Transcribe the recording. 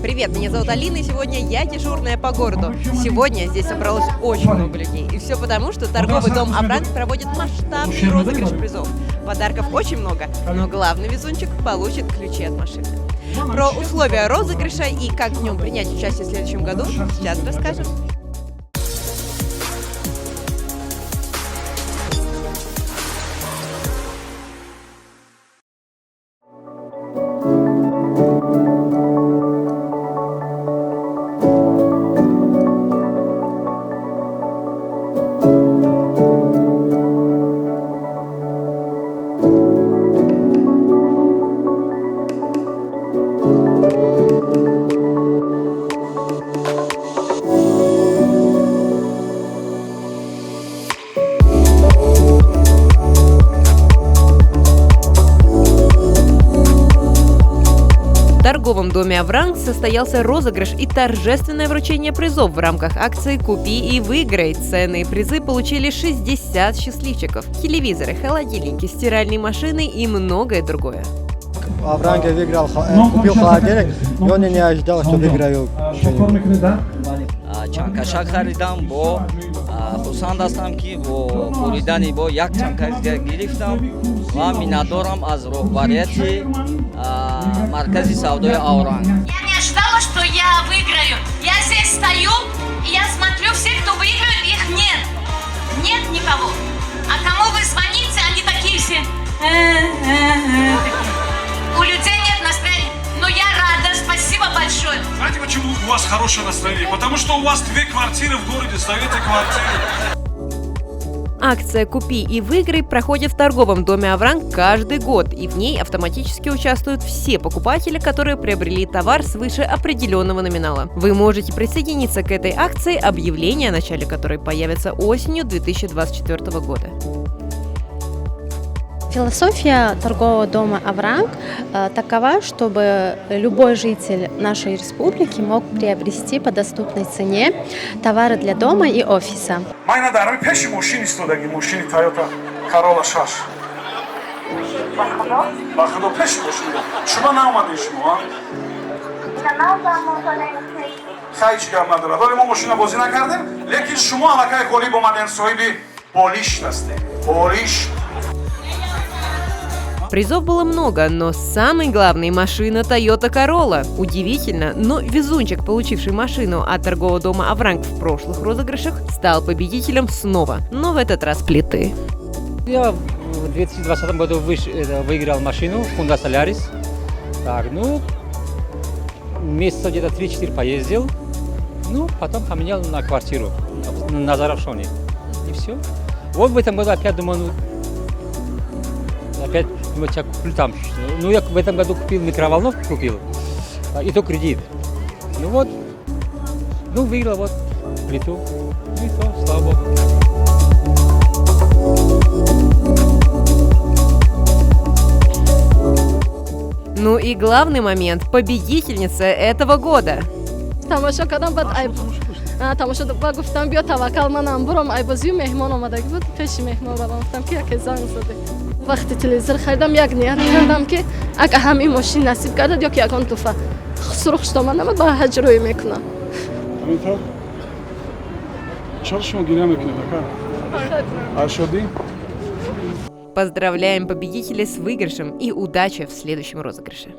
Привет, меня зовут Алина, и сегодня я дежурная по городу. Сегодня здесь собралось очень много людей. И все потому, что торговый дом «Авранг» проводит масштабный розыгрыш призов. Подарков очень много, но главный везунчик получит ключи от машины. Про условия розыгрыша и как в нем принять участие в следующем году сейчас расскажем. В торговом доме «Авранг» состоялся розыгрыш и торжественное вручение призов в рамках акции «Купи и выиграй». Ценные призы получили 60 счастливчиков. Телевизоры, холодильники, стиральные машины и многое другое. В «Авранге» выиграл, купил холодильник, и он не ожидал, что выиграю. Чанкашак харидам, бо хусанд ҳастам ки бо буридани бо як чанкарига гирифтам ва миннатдорам аз роҳбарияти маркази савдои «Авранг». Я не ожидала, что я выиграю. Я здесь стою, и я смотрю, все, кто выиграет, их нет. Нет никого. А кому вы звоните, они такие все. У людей нет настроения. Но я рада, спасибо большое. Знаете, почему у вас хорошее настроение? Потому что у вас 2 квартиры в городе, сдаете квартиры. Акция «Купи и выиграй» проходит в торговом доме «Авранг» каждый год, и в ней автоматически участвуют все покупатели, которые приобрели товар свыше определенного номинала. Вы можете присоединиться к этой акции, объявление о начале которой появится осенью 2024 года. Философия торгового дома «Авранг» такова, чтобы любой житель нашей республики мог приобрести по доступной цене товары для дома и офиса. Майна дарми пеши машин истодаги, машини Toyota Corolla шаш. Бахадо пеши машин. Шума наомадин шума? Хайчи гап надорад. Вале мо машина бозӣ накардем, лекин шумо аллакай холӣ бомаден соҳиби болиш ҳастем. Болиш. Призов было много, но самый главный – машина Toyota Corolla. Удивительно, но везунчик, получивший машину от торгового дома «Авранг» в прошлых розыгрышах, стал победителем снова, но в этот раз плиты. Я в 2020 году выиграл машину Honda Solaris. Так, месяца где-то 3-4 поездил, потом поменял на квартиру на Заравшоне. И все. Вот в этом году опять думаю, опять я куплю там. Я в этом году купил микроволновку, и то кредит. Выиграл плиту. И то, слава богу. Ну и главный момент – победительница этого года. тамошо кардам, баъд тамошо ба гуфтам биё таваккал манам буром айбозию меҳмон омадаги буд, пеши меҳмон барам гуфтам ки яке занг заде. Вақти телевизор харидам, як ният кардам ки агар ҳамин мошин насиб гардад ё ки ягон туфа сурх шудома намад, ба ҳаҷрӯӣ мекунам. Аминта, чаро шумо гиря мекунед, ака? Шодӣ? Поздравляем победителей с выигрышем и удачи в следующем розыгрыше.